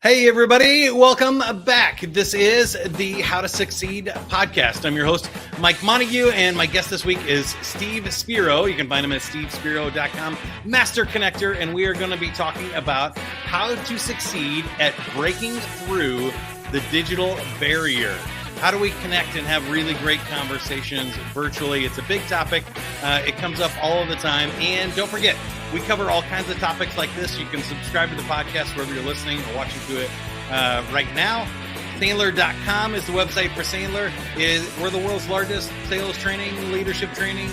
Hey, everybody. Welcome back. This is the How to Succeed podcast. I'm your host, Mike Montague, and my guest this week is Steve Spiro. You can find him at stevespiro.com, master connector, and we are going to be talking about how to succeed at breaking through the digital barrier. How do we connect and have really great conversations virtually? It's a big topic. It comes up all of the time. And don't forget, we cover all kinds of topics like this. You can subscribe to the podcast wherever you're listening or watching to it right now. Sandler.com is the website for Sandler. We're the world's largest sales training, leadership training,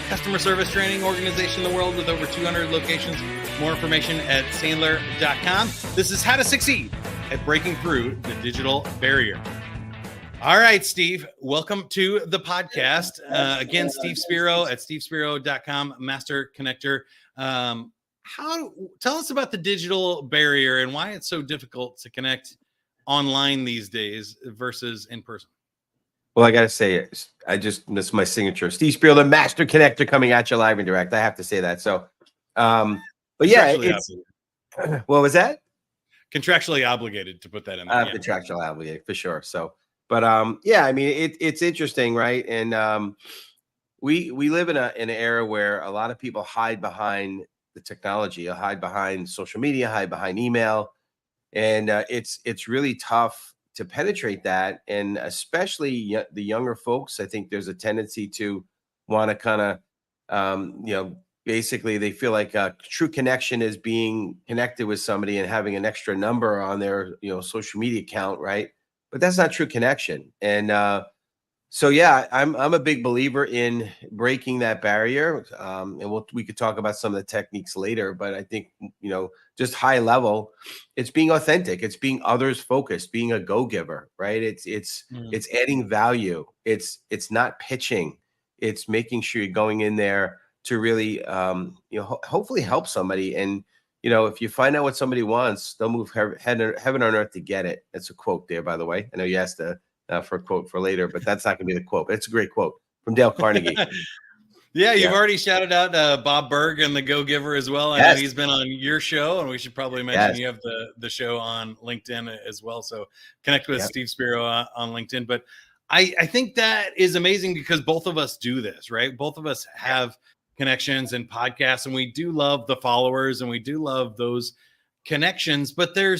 customer service training organization in the world with over 200 locations. More information at Sandler.com. This is How to Succeed at Breaking Through the Digital Barrier. All right, Steve, welcome to the podcast. Again, Steve Spiro at stevespiro.com, master connector. Tell us about the digital barrier and why it's so difficult to connect online these days versus in person. Well, I got to say, this is my signature. Steve Spiro, the master connector, coming at you live and direct. I have to say that. So, but yeah, what was that? Contractually obligated to put that in there. Contractually obligated for sure. So, but yeah, I mean, it's interesting, right? And we live in an era where a lot of people hide behind the technology, hide behind social media, hide behind email, and it's really tough to penetrate that. And especially the younger folks, I think there's a tendency to want to kind of, basically they feel like a true connection is being connected with somebody and having an extra number on their social media account, right? But that's not true connection. And so, yeah, I'm a big believer in breaking that barrier. And we could talk about some of the techniques later. But I think, just high level, it's being authentic. It's being others focused, being a go-giver, right? It's adding value. It's not pitching. It's making sure you're going in there to really, hopefully help somebody. And if you find out what somebody wants, they'll move heaven on earth to get it. That's a quote there, by the way. I know you asked for a quote for later, but that's not going to be the quote. It's a great quote from Dale Carnegie. Yeah, you've already shouted out Bob Berg and the Go-Giver as well. I know he's been on your show, and we should probably mention you have the show on LinkedIn as well. So connect with Steve Spiro on LinkedIn. But I think that is amazing because both of us do this, right? Both of us have connections and podcasts, and we do love the followers and we do love those connections, but they're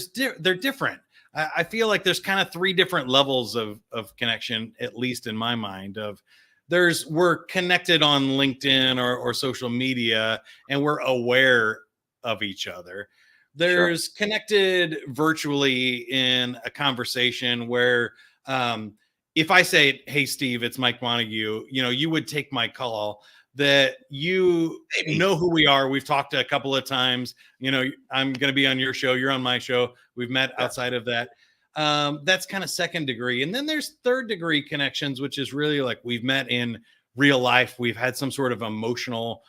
different. I feel like there's kind of three different levels of connection, at least in my mind. We're connected on LinkedIn or social media, and we're aware of each other. There's connected virtually in a conversation where if I say, "Hey, Steve, it's Mike Montague," you would take my call. That you know who we are. We've talked a couple of times. I'm going to be on your show. You're on my show. We've met outside of that. That's kind of second degree. And then there's third degree connections, which is really like we've met in real life. We've had some sort of emotional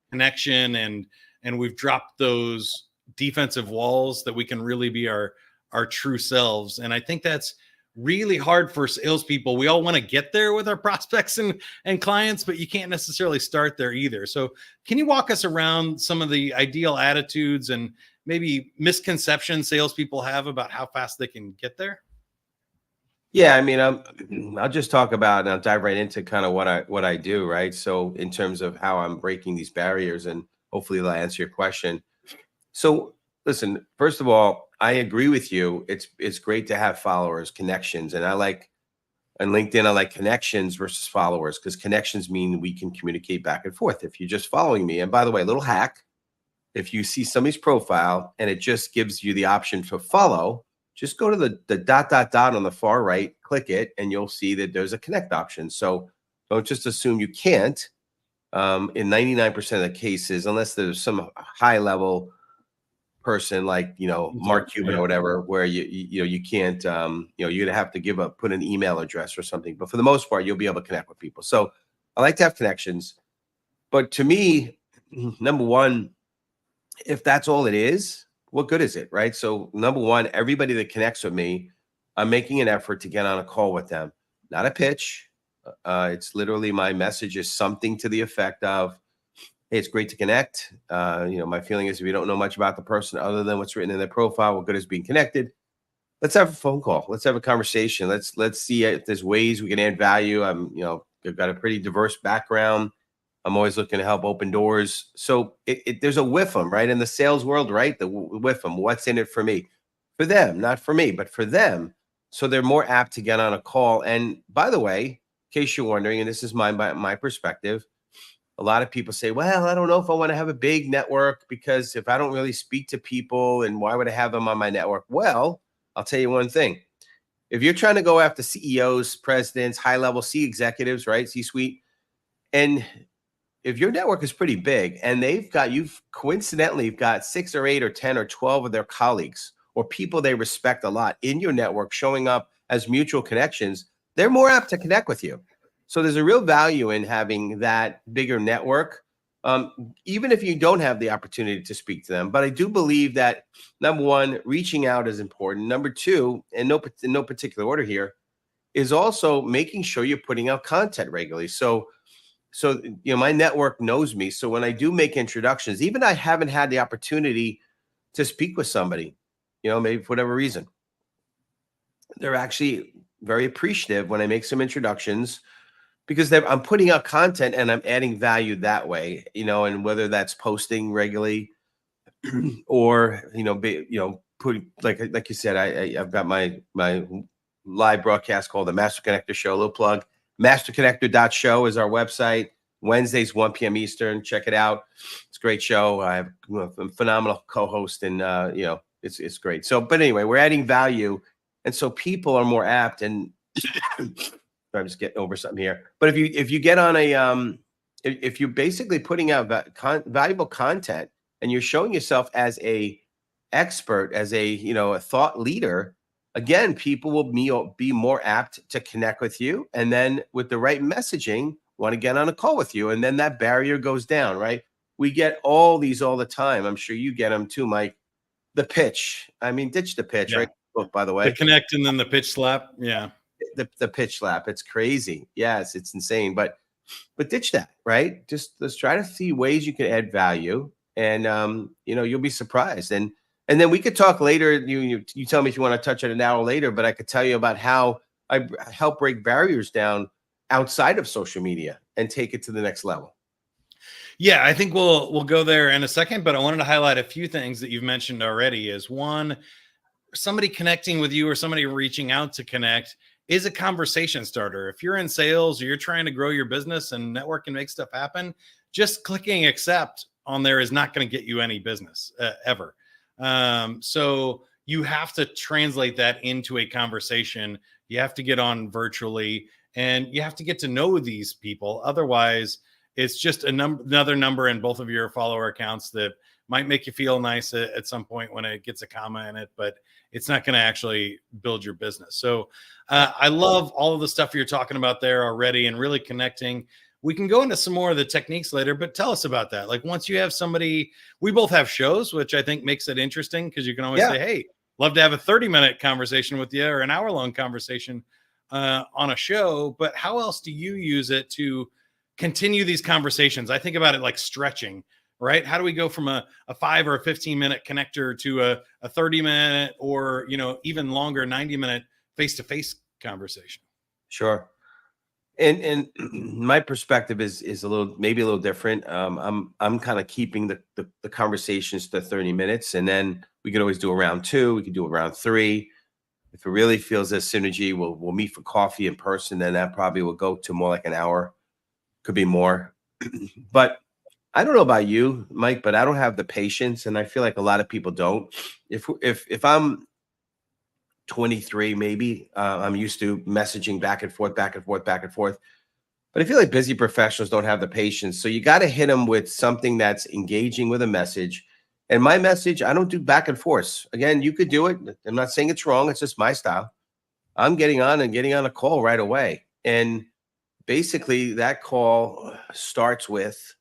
connection and we've dropped those defensive walls that we can really be our true selves. And I think that's really hard for salespeople. We all want to get there with our prospects and clients, but you can't necessarily start there either. So can you walk us around some of the ideal attitudes and maybe misconceptions salespeople have about how fast they can get there? Yeah, I mean, I'll just talk about, and I'll dive right into kind of what I do, right? So in terms of how I'm breaking these barriers, and hopefully they'll answer your question. So listen, first of all, I agree with you. It's great to have followers, connections. And on LinkedIn, I like connections versus followers because connections mean we can communicate back and forth. If you're just following me, and by the way, a little hack, if you see somebody's profile and it just gives you the option to follow, just go to the dot on the far right, click it, and you'll see that there's a connect option. So don't just assume you can't. In 99% of the cases, unless there's some high level person like Mark Cuban or whatever, where you can't you're gonna have to put an email address or something, but for the most part you'll be able to connect with people. So I like to have connections, but to me, number one, if that's all it is, what good is it, right? So number one, everybody that connects with me, I'm making an effort to get on a call with them, not a pitch. It's literally my message is something to the effect of, hey, it's great to connect. My feeling is if you don't know much about the person other than what's written in their profile, what good is being connected? Let's have a phone call. Let's have a conversation. Let's see if there's ways we can add value. I've got a pretty diverse background. I'm always looking to help open doors. So there's a WIFM, right? In the sales world, right? The WIFM, what's in it for me? For them, not for me, but for them. So they're more apt to get on a call. And by the way, in case you're wondering, and this is my perspective, a lot of people say, well, I don't know if I want to have a big network because if I don't really speak to people, and why would I have them on my network? Well, I'll tell you one thing. If you're trying to go after CEOs, presidents, high-level C executives, right, C-suite, and if your network is pretty big and you've coincidentally got 6 or 8 or 10 or 12 of their colleagues or people they respect a lot in your network showing up as mutual connections, they're more apt to connect with you. So there's a real value in having that bigger network, even if you don't have the opportunity to speak to them. But I do believe that, number one, reaching out is important. Number two, in no particular order here, is also making sure you're putting out content regularly. So my network knows me. So when I do make introductions, even I haven't had the opportunity to speak with somebody, maybe for whatever reason, they're actually very appreciative when I make some introductions, because I'm putting out content and I'm adding value that way, and whether that's posting regularly or, putting, like you said, I've got my live broadcast called the Master Connector Show. A little plug. Masterconnector.show is our website. Wednesdays, 1 p.m. Eastern. Check it out. It's a great show. I have a phenomenal co-host, and it's great. So, but anyway, we're adding value, and so people are more apt. And I'm just getting over something here. But if you get on if you're basically putting out valuable content and you're showing yourself as a expert, as a thought leader, again, people will be more apt to connect with you, and then with the right messaging, want to get on a call with you, and then that barrier goes down, right? We get all these all the time. I'm sure you get them too, Mike. The pitch. I mean, ditch the pitch, right? Book, by the way. The connect and then the pitch slap. Yeah. The pitch slap. It's crazy. Yes, it's insane. But ditch that, right? Just let's try to see ways you can add value, and you'll be surprised. And then we could talk later. You tell me if you want to touch it an hour later, but I could tell you about how I help break barriers down outside of social media and take it to the next level. Yeah, I think we'll go there in a second, but I wanted to highlight a few things that you've mentioned already. Is one, somebody connecting with you or somebody reaching out to connect is a conversation starter. If you're in sales or you're trying to grow your business and network and make stuff happen, just clicking accept on there is not going to get you any business ever. So you have to translate that into a conversation. You have to get on virtually, and you have to get to know these people. Otherwise, it's just another number in both of your follower accounts that might make you feel nice at some point when it gets a comma in it, but it's not going to actually build your business. So I love all of the stuff you're talking about there already and really connecting. We can go into some more of the techniques later, but tell us about that. Like, once you have somebody, we both have shows, which I think makes it interesting, because you can always say, hey, love to have a 30-minute conversation with you or an hour-long conversation on a show. But how else do you use it to continue these conversations? I think about it like stretching, right? How do we go from a 5 or a 15-minute connector to a 30-minute or, even longer 90-minute face-to-face conversation? Sure. And my perspective is maybe a little different. I'm kind of keeping the conversations to 30 minutes, and then we could always do a round 2. We could do a round 3. If it really feels there's synergy, we'll meet for coffee in person. Then that probably will go to more like an hour, could be more. But I don't know about you, Mike, but I don't have the patience, and I feel like a lot of people don't. If I'm 23, maybe I'm used to messaging back and forth. But I feel like busy professionals don't have the patience. So you got to hit them with something that's engaging with a message. And my message, I don't do back and forth. Again, you could do it. I'm not saying it's wrong. It's just my style. I'm getting on a call right away. And basically that call starts with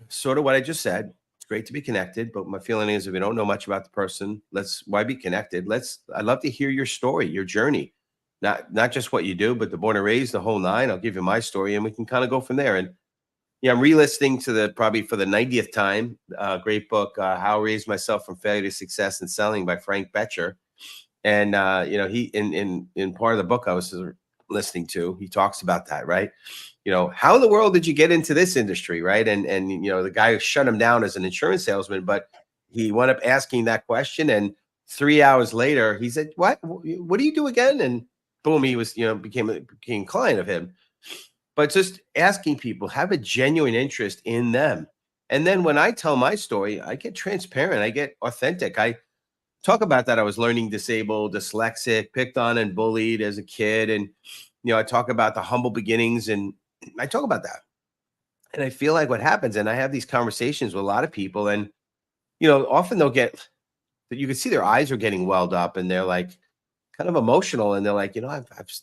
sort of what I just said. It's great to be connected, but my feeling is if we don't know much about the person, why be connected? I'd love to hear your story, your journey, not just what you do, but the born and raised, the whole nine. I'll give you my story, and we can kind of go from there. And Yeah, I'm re-listening to probably for the 90th time, great book, How I Raised Myself from Failure to Success in Selling by Frank Bettger. And he in part of the book I was listening to, he talks about that, right? How in the world did you get into this industry, right? And the guy shut him down as an insurance salesman, but he wound up asking that question, and 3 hours later he said, what do you do again? And boom, he was became a client of him. But just asking people, have a genuine interest in them. And then when I tell my story, I get transparent, I get authentic. I talk about that I was learning disabled, dyslexic, picked on and bullied as a kid. And, I talk about the humble beginnings, and I talk about that. And I feel like what happens, and I have these conversations with a lot of people, and, often you can see their eyes are getting welled up, and they're like kind of emotional. And they're like,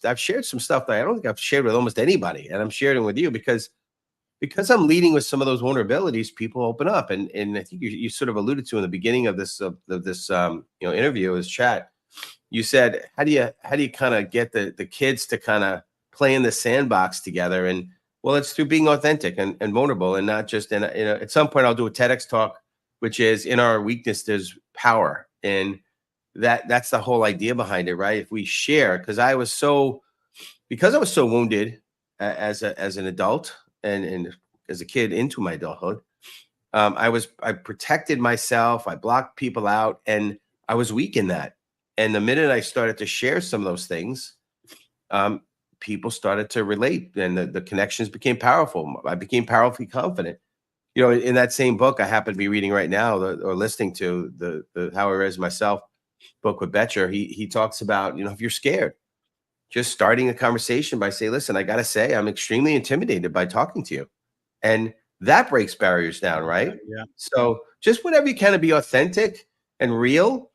I've shared some stuff that I don't think I've shared with almost anybody. And I'm sharing with you because I'm leading with some of those vulnerabilities, people open up. And I think you sort of alluded to in the beginning of this interview, this chat. You said, how do you kind of get the kids to kind of play in the sandbox together? And well, it's through being authentic and vulnerable, and not just at some point I'll do a TEDx talk, which is in our weakness there's power. And that's the whole idea behind it, right? If we share, because I was so wounded as an adult and as a kid into my adulthood, I protected myself, I blocked people out, and I was weak in that. And the minute I started to share some of those things, people started to relate, and the connections became powerful. I became powerfully confident. In that same book I happen to be reading right now, or listening to, the How I Raised Myself book with Bettger, he talks about, if you're scared, just starting a conversation by saying, listen, I got to say, I'm extremely intimidated by talking to you. And that breaks barriers down, right? Yeah. So just whatever you can, to be authentic and real,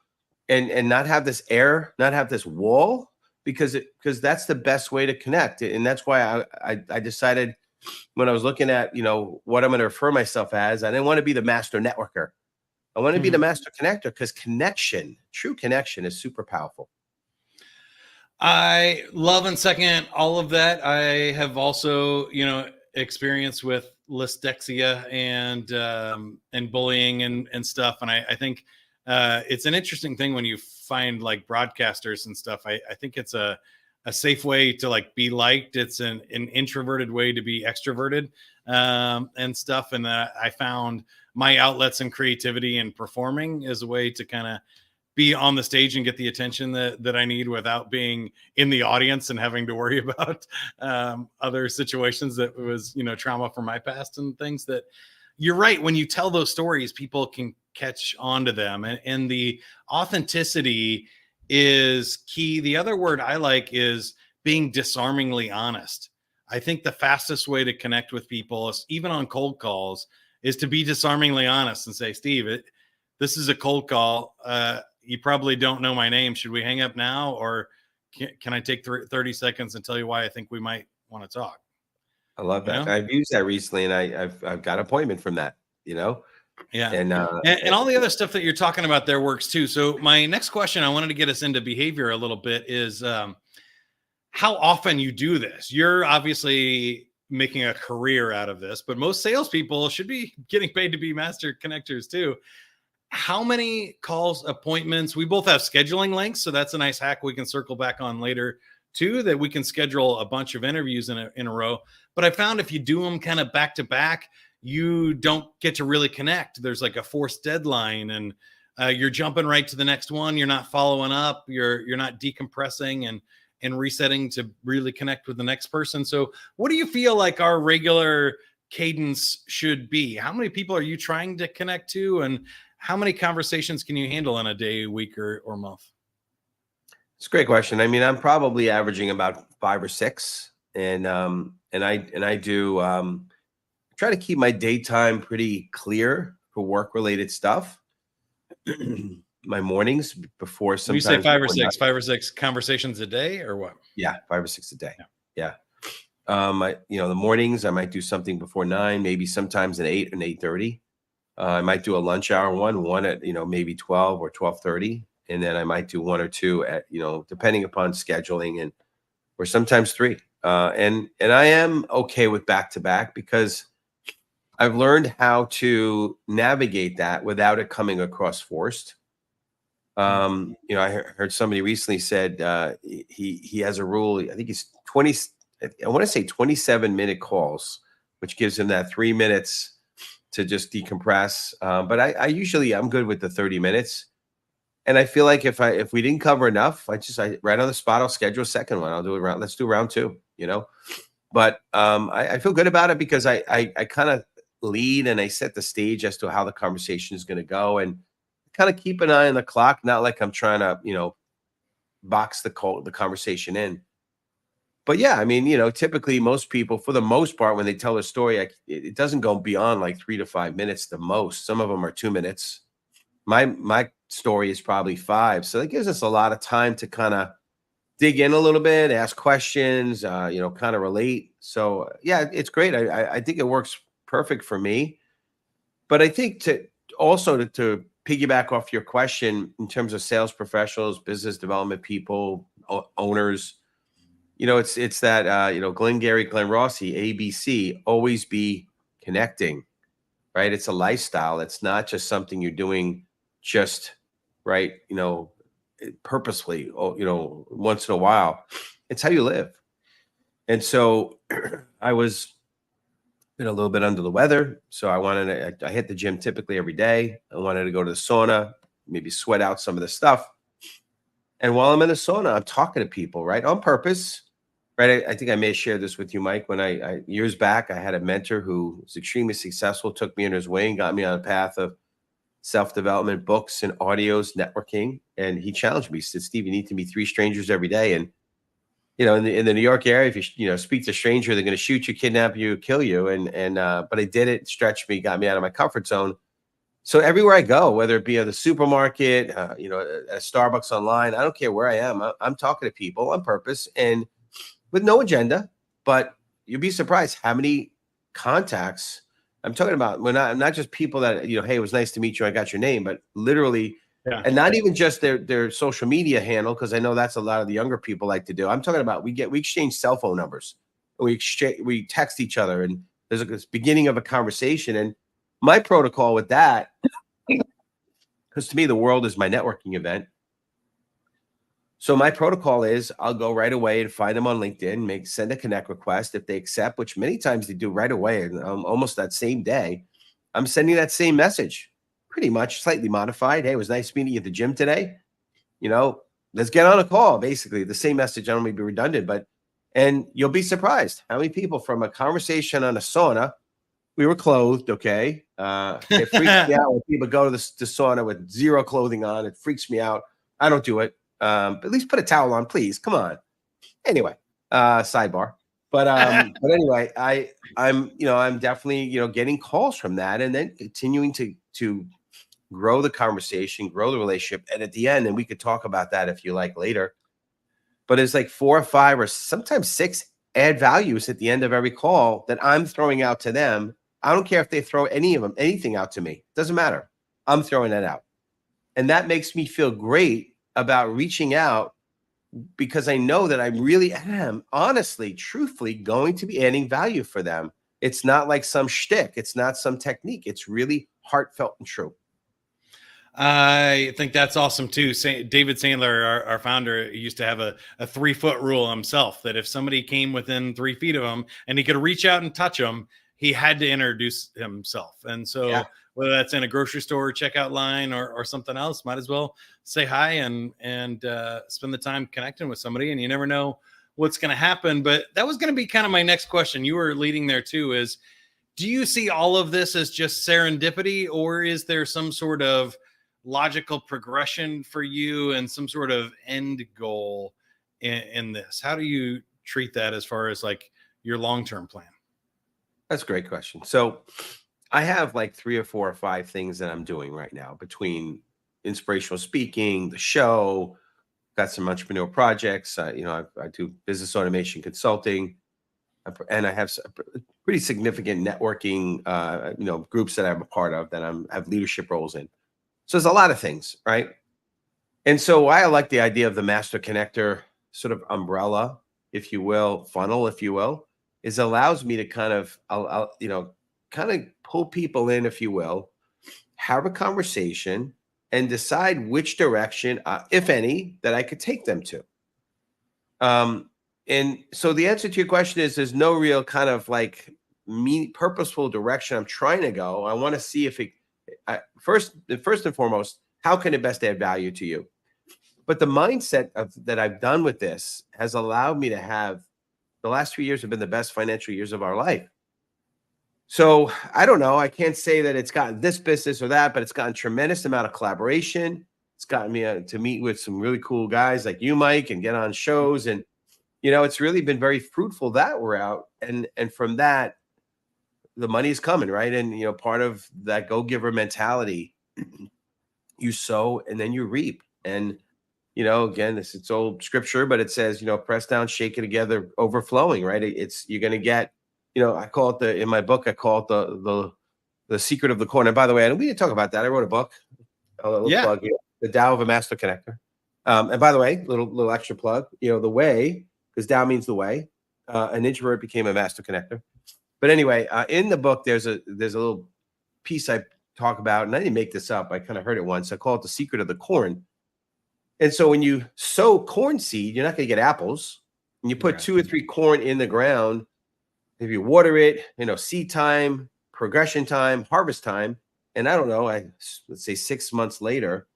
and not have this air, not have this wall, because that's the best way to connect. And that's why I decided, when I was looking at, what I'm going to refer myself as, I didn't want to be the master networker. I want to be the master connector, because true connection is super powerful. I love and second all of that. I have also, experience with dyslexia and bullying and stuff. And I think it's an interesting thing when you find like broadcasters and stuff. I think it's a safe way to like be liked. It's an introverted way to be extroverted and stuff. And I found my outlets and creativity and performing as a way to kind of be on the stage and get the attention that I need without being in the audience and having to worry about other situations that was, trauma from my past and things. That you're right. When you tell those stories, people can catch on to them, and the authenticity is key. The other word I like is being disarmingly honest. I think the fastest way to connect with people, even on cold calls, is to be disarmingly honest and say, Steve, this is a cold call. You probably don't know my name. Should we hang up now, or can I take 30 seconds and tell you why I think we might want to talk? I love that. I've used that recently, and I've got an appointment from that, Yeah. And all the other stuff that you're talking about there works too. So my next question, I wanted to get us into behavior a little bit, is how often you do this. You're obviously making a career out of this, but most salespeople should be getting paid to be master connectors too. How many calls, appointments? We both have scheduling links, so that's a nice hack we can circle back on later too, that we can schedule a bunch of interviews in a row. But I found if you do them kind of back to back, you don't get to really connect. There's like a forced deadline, and you're jumping right to the next one. You're not following up. You're not decompressing and resetting to really connect with the next person. So what do you feel like our regular cadence should be? How many people are you trying to connect to, and how many conversations can you handle in a day, week, or month? It's a great question. I mean, I'm probably averaging about 5 or 6, and I do try to keep my daytime pretty clear for work-related stuff. My mornings before, sometimes you say 5 or 6 conversations a day, or what? Yeah, 5 or 6 a day. Yeah. The mornings I might do something before 9, maybe sometimes at 8 and 8:30. I might do a lunch hour one at maybe 12 or 12:30, and then I might do 1 or 2 at depending upon scheduling, or sometimes 3. And I am okay with back to back, because I've learned how to navigate that without it coming across forced. You know, I heard somebody recently said he has a rule. I think he's 20. I want to say 27-minute calls, which gives him that 3 minutes to just decompress. But I usually I'm good with the 30 minutes. And I feel like if we didn't cover enough, I right on the spot, I'll schedule a second one. I'll do it round. Let's do round two, you know. But I feel good about it because I kind of lead and I set the stage as to how the conversation is going to go, and kind of keep an eye on the clock. Not like I'm trying to, you know, box the conversation in. But yeah, I mean, you know, typically most people, for the most part, when they tell a story, it doesn't go beyond like 3 to 5 minutes the most. Some of them are 2 minutes. My story is probably 5, so that gives us a lot of time to kind of dig in a little bit, ask questions, you know, kind of relate. So yeah, it's great. I think it works perfect for me. But I think to piggyback off your question in terms of sales professionals, business development people, owners, you know, it's that you know, Glenn Rossi, ABC, always be connecting, right? It's a lifestyle. It's not just something you're doing just right, you know, purposely, or, you know, once in a while. It's how you live. And so I was been a little bit under the weather. So I hit the gym typically every day. I wanted to go to the sauna, maybe sweat out some of the stuff. And while I'm in the sauna, I'm talking to people, right? On purpose, right? I think I may have shared this with you, Mike, when I years back, I had a mentor who was extremely successful, took me under his wing, got me on a path of self-development, books and audios, networking. And he challenged me. He said, Steve, you need to meet 3 strangers every day. And, you know, in the New York area, if you know, speak to a stranger, they're going to shoot you, kidnap you, kill you. But I did it, stretched me, got me out of my comfort zone. So everywhere I go, whether it be at the supermarket, you know, at Starbucks, online, I don't care where I am. I'm talking to people on purpose and with no agenda. But you'd be surprised how many contacts I'm talking about. When not just people that, you know, hey, it was nice to meet you, I got your name, but literally, and not even just their social media handle, because I know that's a lot of the younger people like to do. I'm talking about we exchange cell phone numbers, we text each other, and there's this beginning of a conversation. And my protocol with that, because to me the world is my networking event. So my protocol is I'll go right away and find them on LinkedIn, send a connect request. If they accept, which many times they do right away, and almost that same day, I'm sending that same message, pretty much slightly modified. Hey, it was nice meeting you at the gym today. You know, let's get on a call. Basically, the same message. I don't mean to be redundant, and you'll be surprised how many people from a conversation on a sauna. We were clothed, okay. It freaks me out when people go to the sauna with zero clothing on. It freaks me out. I don't do it. At least put a towel on, please. Come on. Anyway, sidebar. But anyway, I'm definitely, you know, getting calls from that, and then continuing to grow the conversation, grow the relationship. And at the end, and we could talk about that if you like later, but it's like 4 or 5 or sometimes 6 add values at the end of every call that I'm throwing out to them. I don't care if they throw anything out to me. Doesn't matter. I'm throwing that out. And that makes me feel great about reaching out, because I know that I really am honestly, truthfully going to be adding value for them. It's not like some shtick. It's not some technique. It's really heartfelt and true. I think that's awesome too. David Sandler, our founder, used to have a 3-foot rule himself, that if somebody came within 3 feet of him and he could reach out and touch them, he had to introduce himself. And so whether that's in a grocery store checkout line or something else, might as well say hi and spend the time connecting with somebody. And you never know what's going to happen. But that was going to be kind of my next question. You were leading there too, is do you see all of this as just serendipity, or is there some sort of logical progression for you and some sort of end goal in this? How do you treat that as far as like your long-term plan? That's a great question. So I have like 3 or 4 or 5 things that I'm doing right now, between inspirational speaking, the show, got some entrepreneur projects. You know, I do business automation consulting, and I have pretty significant networking, you know, groups that I'm a part of that have leadership roles in. So there's a lot of things, right? And so why I like the idea of the master connector sort of umbrella, if you will, funnel, if you will, is allows me to kind of, you know, kind of pull people in, if you will, have a conversation, and decide which direction, if any, that I could take them to. And so the answer to your question is there's no real kind of like purposeful direction I'm trying to go. I want to see if first and foremost, how can it best add value to you? But the mindset that I've done with this has allowed me to have, the last 3 years have been the best financial years of our life. So I don't know. I can't say that it's gotten this business or that, but it's gotten tremendous amount of collaboration. It's gotten me to meet with some really cool guys like you, Mike, and get on shows. And, it's really been very fruitful that we're out. And from that, the money's coming, right? And, part of that go-giver mentality, you sow and then you reap. And, again, it's old scripture, but it says, press down, shake it together, overflowing, right? You're going to get, I call it in my book, I call it the secret of the corn. And by the way, we didn't talk about that. I wrote a book, a little plug here, The Tao of a Master Connector. And by the way, little extra plug, the way, because Tao means the way, an introvert became a master connector. But anyway, in the book, there's a little piece I talk about, and I didn't make this up. I kind of heard it once. I call it the secret of the corn. And so when you sow corn seed, you're not going to get apples. And you put 2 or 3 corn in the ground. If you water it, seed time, progression time, harvest time, and I don't know, let's say 6 months later,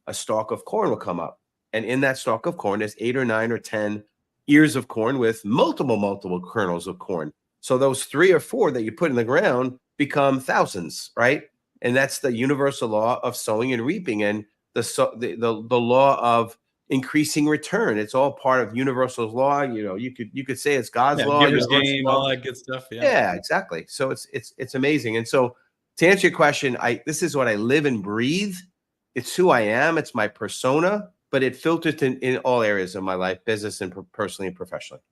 a stalk of corn will come up. And in that stalk of corn, there's 8 or 9 or 10 ears of corn with multiple kernels of corn. So those 3 or 4 that you put in the ground become thousands, right? And that's the universal law of sowing and reaping, and the law of increasing return. It's all part of universal law. You could say it's God's law, giver's game, all that good stuff. Yeah, exactly. So it's amazing. And so to answer your question, this is what I live and breathe. It's who I am. It's my persona, but it filters in all areas of my life, business and personally and professionally.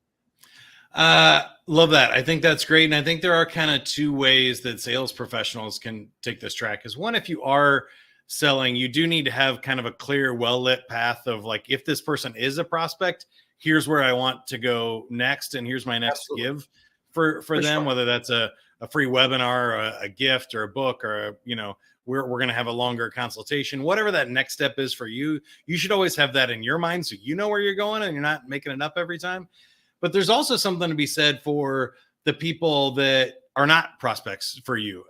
Love that. I think that's great. And I think there are kind of 2 ways that sales professionals can take this track. Is one, if you are selling, you do need to have kind of a clear, well-lit path of like, if this person is a prospect, here's where I want to go next. And here's my next give for them, sure. Whether that's a free webinar, or a gift, or a book, or, we're going to have a longer consultation, whatever that next step is for you. You should always have that in your mind, so you know where you're going and you're not making it up every time. But there's also something to be said for the people that are not prospects for you.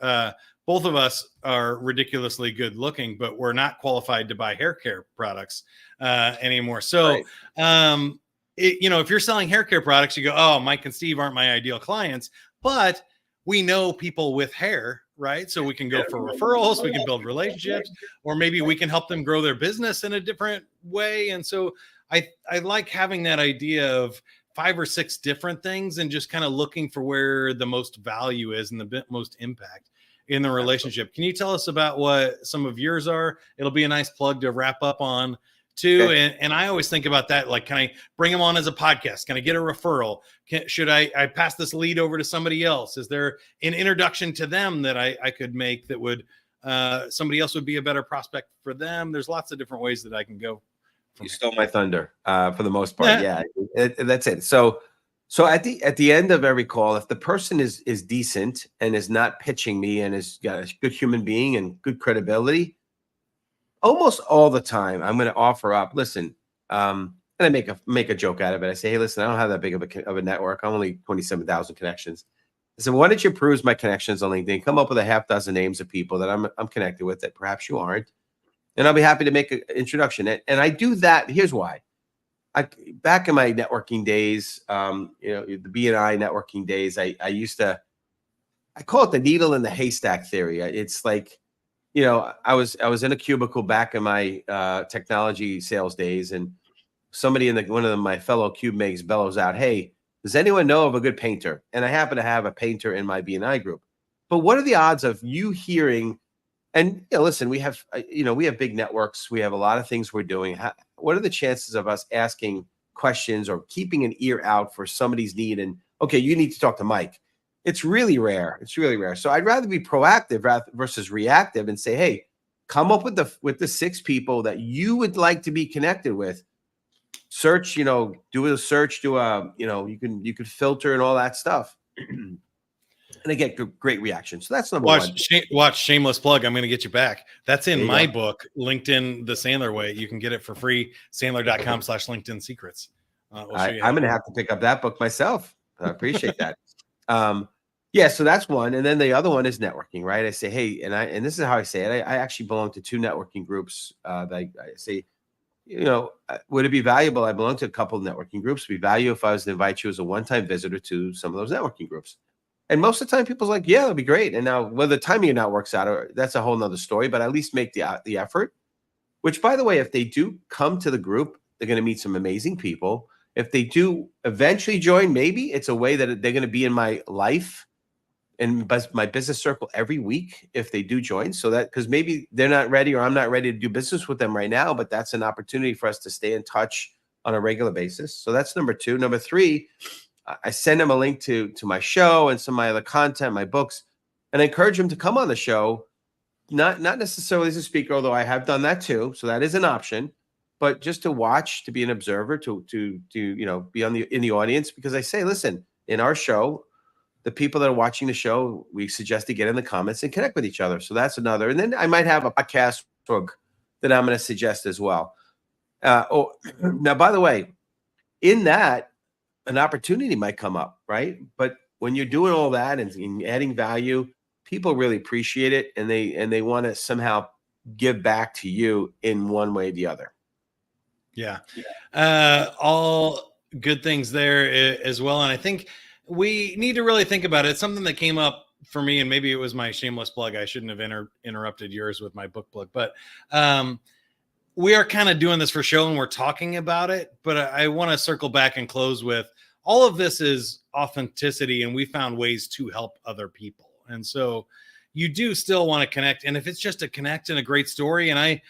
Both of us are ridiculously good looking, but we're not qualified to buy hair care products anymore. So, right. If you're selling hair care products, you go, oh, Mike and Steve aren't my ideal clients, but we know people with hair, right? So we can go for referrals, we can build relationships, or maybe we can help them grow their business in a different way. And so I like having that idea of 5 or 6 different things and just kind of looking for where the most value is and the most impact in the relationship. Can you tell us about what some of yours are? It'll be a nice plug to wrap up on too. Okay. And I always think about that. Like, can I bring them on as a podcast? Can I get a referral? Should I pass this lead over to somebody else? Is there an introduction to them that I could make that would, somebody else would be a better prospect for them? There's lots of different ways that I can go. You stole my thunder for the most part. Yeah, that's it. So at the end of every call, if the person is decent and is not pitching me and is got a good human being and good credibility, almost all the time I'm going to offer up. Listen, and I make a joke out of it. I say, hey, listen, I don't have that big of a network. I'm only 27,000 connections. I said, why don't you peruse my connections on LinkedIn? Come up with a half dozen names of people that I'm connected with that perhaps you aren't. And I'll be happy to make an introduction. And I do that. Here's why. Back in my networking days, the B&I networking days, I call it the needle in the haystack theory. It's like, I was in a cubicle back in my technology sales days, and somebody one of my fellow cube mates bellows out, hey, does anyone know of a good painter? And I happen to have a painter in my B&I group. But what are the odds of you hearing? And listen, we have big networks. We have a lot of things we're doing. What are the chances of us asking questions or keeping an ear out for somebody's need? And okay, you need to talk to Mike. It's really rare. It's really rare. So I'd rather be proactive versus reactive and say, hey, come up with the 6 people that you would like to be connected with. Search, do a search, you could filter and all that stuff. and I get great reaction. So that's number one. Watch shameless plug. I'm going to get you back. That's in my go. book, LinkedIn the Sandler Way. You can get it for free. Sandler.com/LinkedIn secrets. I'm going to have to pick up that book myself. I appreciate that. Yeah, so that's one. And then the other one is networking, right? I say, hey, and this is how I say it. I actually belong to 2 networking groups. I say, would it be valuable? I belong to a couple of networking groups. It'd be valuable if I was to invite you as a one-time visitor to some of those networking groups. And most of the time, people's like, yeah, that'd be great. And now, whether the timing or not works out, that's a whole nother story. But at least make the effort. Which, by the way, if they do come to the group, they're going to meet some amazing people. If they do eventually join, maybe it's a way that they're going to be in my life and my business circle every week if they do join. So that, because maybe they're not ready or I'm not ready to do business with them right now, but that's an opportunity for us to stay in touch on a regular basis. So that's number 2. Number 3, I send them a link to my show and some of my other content, my books, and I encourage them to come on the show. Not necessarily as a speaker, although I have done that too. So that is an option, but just to watch, to be an observer, to be in the audience, because I say, listen, in our show, the people that are watching the show, we suggest to get in the comments and connect with each other. So that's another. And then I might have a podcast that I'm going to suggest as well. Now, by the way, in that, an opportunity might come up, right? But when you're doing all that and adding value, people really appreciate it, and they want to somehow give back to you in one way or the other. Yeah. All good things there as well. And I think we need to really think about it. It's something that came up for me, and maybe it was my shameless plug. I shouldn't have interrupted yours with my book plug, but we are kind of doing this for show and we're talking about it, but I want to circle back and close with all of this is authenticity, and we found ways to help other people. And so you do still want to connect. And if it's just a connect and a great story, and I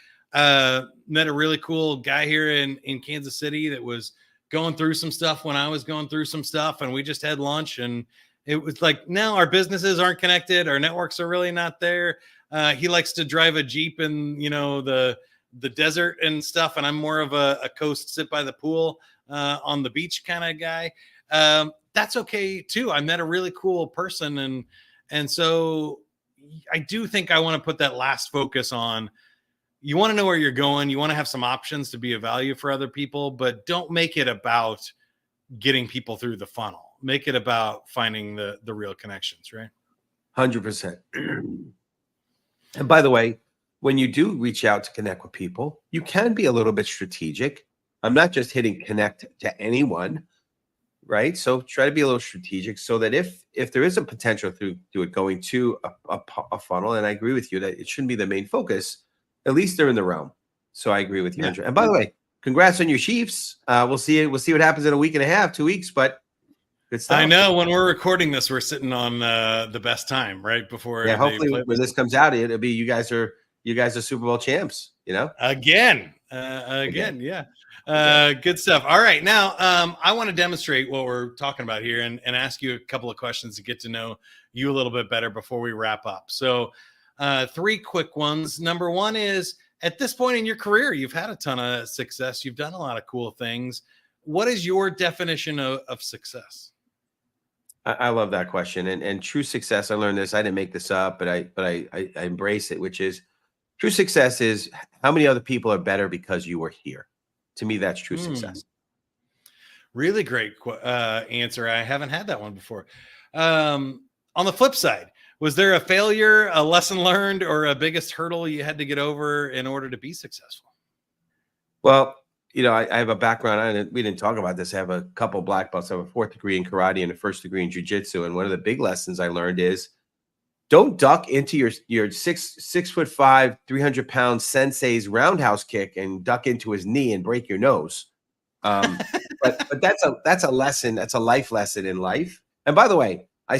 met a really cool guy here in Kansas City that was going through some stuff when I was going through some stuff, and we just had lunch, and it was like, now our businesses aren't connected. Our networks are really not there. He likes to drive a Jeep in, the desert and stuff. And I'm more of a coast, sit by the pool on the beach kind of guy. That's okay too. I met a really cool person. And so I do think I want to put that last focus on, you want to know where you're going. You want to have some options to be of value for other people, but don't make it about getting people through the funnel. Make it about finding the real connections, right? 100%. And by the way, when you do reach out to connect with people, you can be a little bit strategic. I'm not just hitting connect to anyone, right? So try to be a little strategic so that if there is a potential through it going to a funnel, and I agree with you that it shouldn't be the main focus, at least they're in the realm. So I agree with you, Andrew. And by the way, congrats on your Chiefs. We'll see what happens in a week and a half, 2 weeks, but good stuff. I know when we're recording this, we're sitting on the best time right before. Yeah, hopefully when this comes out, it'll be you guys are Super Bowl champs. Again. Yeah. Good stuff. All right. Now, I want to demonstrate what we're talking about here and ask you a couple of questions to get to know you a little bit better before we wrap up. So 3 quick ones. Number 1 is, at this point in your career, you've had a ton of success. You've done a lot of cool things. What is your definition of success? I love that question. And true success, I learned this. I didn't make this up, but I embrace it, which is true success is how many other people are better because you were here. To me, that's true success. Really great answer. I haven't had that one before. On the flip side, was there a failure, a lesson learned, or a biggest hurdle you had to get over in order to be successful? Well, I have a background. We didn't talk about this. I have a couple black belts. I have a 4th degree in karate and a 1st degree in jiu-jitsu. And one of the big lessons I learned is don't duck into your 6'5", 300-pound sensei's roundhouse kick and duck into his knee and break your nose. But that's a lesson. That's a life lesson in life. And by the way, I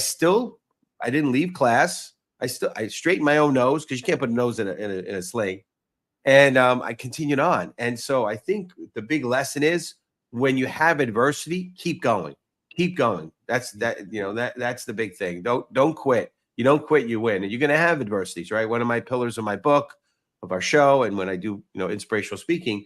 didn't leave class. I straightened my own nose, because you can't put a nose in a sling. And I continued on. And so I think the big lesson is, when you have adversity, keep going. Keep going. That's the big thing. Don't quit. You don't quit, you win. And you're going to have adversities, right? One of my pillars of my book, of our show, and when I do, inspirational speaking,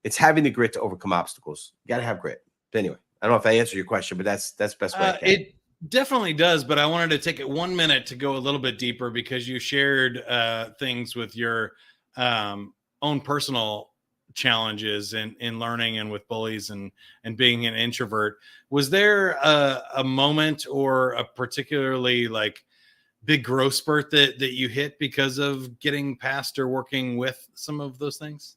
it's having the grit to overcome obstacles. You got to have grit. But anyway, I don't know if I answered your question, but that's the best way. Definitely does, but I wanted to take it 1 minute to go a little bit deeper because you shared things with your own personal challenges in learning and with bullies and being an introvert. Was there a moment or a particularly like big growth spurt that you hit because of getting past or working with some of those things?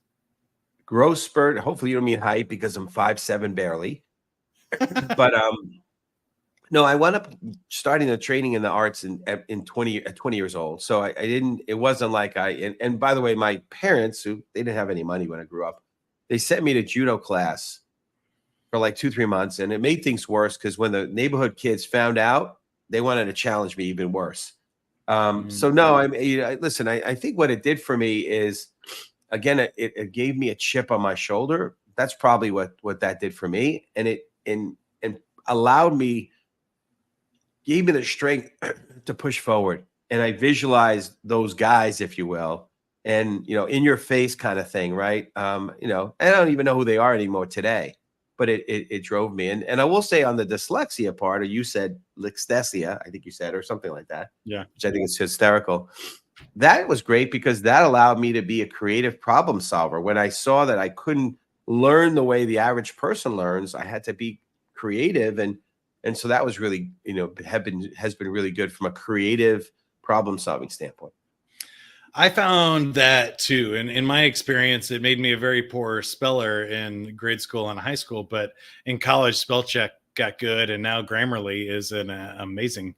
Growth spurt. Hopefully you don't mean height because I'm 5'7" barely. But no, I wound up starting the training in the arts at 20 years old. So I didn't, it wasn't like and by the way, my parents, who they didn't have any money when I grew up, they sent me to judo class for like 2-3 months. And it made things worse because when the neighborhood kids found out, they wanted to challenge me even worse. So no, listen, I think what it did for me is, again, it gave me a chip on my shoulder. That's probably what that did for me. And it allowed me, gave me the strength to push forward. And I visualized those guys, if you will, and, in your face kind of thing. Right. I don't even know who they are anymore today, but it drove me. And I will say on the dyslexia part, or you said lixthesia, I think you said, or something like that. Yeah. Which I think is hysterical. That was great because that allowed me to be a creative problem solver. When I saw that I couldn't learn the way the average person learns, I had to be creative. And so that was really, has been really good from a creative problem solving standpoint. I found that too. And in my experience, it made me a very poor speller in grade school and high school, but in college, spell check got good. And now Grammarly is an amazing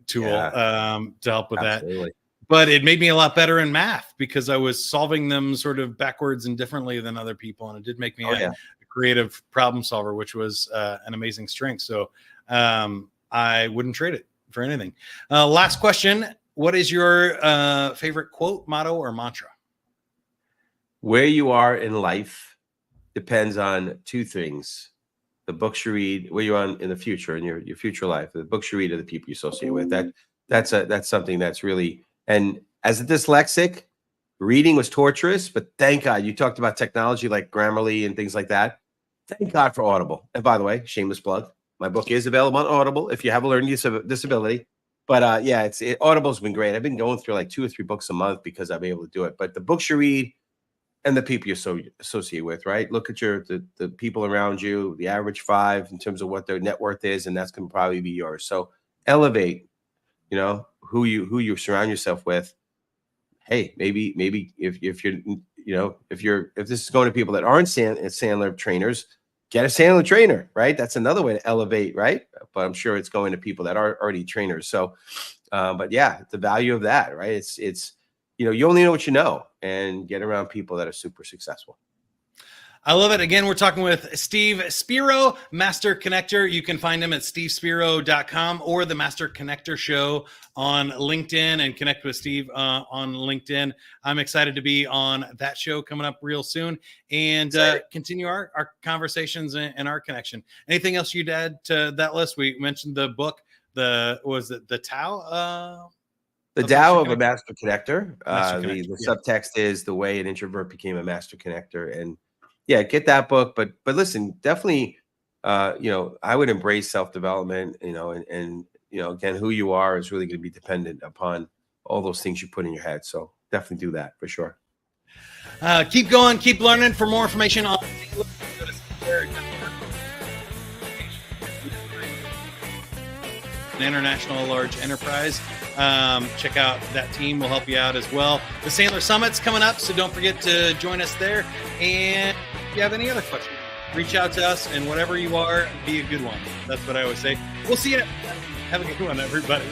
tool to help with that. But it made me a lot better in math because I was solving them sort of backwards and differently than other people. And it did make me a creative problem solver, which was an amazing strength. So I wouldn't trade it for anything. Last question. What is your favorite quote, motto, or mantra? Where you are in life depends on two things. The books you read, where you are in the future, in your future life, the books you read are the people you associate with. That's something that's really, and as a dyslexic, reading was torturous, but thank God you talked about technology like Grammarly and things like that. Thank God for Audible. And by the way, shameless plug, my book is available on Audible if you have a learning disability. But Audible's been great. I've been going through like 2 or 3 books a month because I've been able to do it. But the books you read and the people you associate with, right? Look at the people around you, the average 5 in terms of what their net worth is, and that's going to probably be yours. So elevate, who you surround yourself with. Hey, maybe if this is going to people that aren't Sandler trainers, get a Sandler trainer, right? That's another way to elevate, right? But I'm sure it's going to people that are already trainers. So, but yeah, the value of that, right? It's you only know what you know, and get around people that are super successful. I love it. Again, we're talking with Steve Spiro, Master Connector. You can find him at stevespiro.com or the Master Connector Show on LinkedIn, and connect with Steve on LinkedIn. I'm excited to be on that show coming up real soon, and continue our conversations and our connection. Anything else you'd add to that list? We mentioned the book, the Tao? The Tao of a Master Connector. The subtext is the way an introvert became a Master Connector. And yeah, get that book. But listen, definitely, I would embrace self-development, and again, who you are is really going to be dependent upon all those things you put in your head. So definitely do that for sure. Keep going, keep learning. For more information on an international large enterprise, check out that team. Will help you out as well. The Sandler Summit's coming up, so don't forget to join us there. And if you have any other questions, reach out to us, and whatever you are, be a good one. That's what I always say. We'll see you. Have a good one, everybody.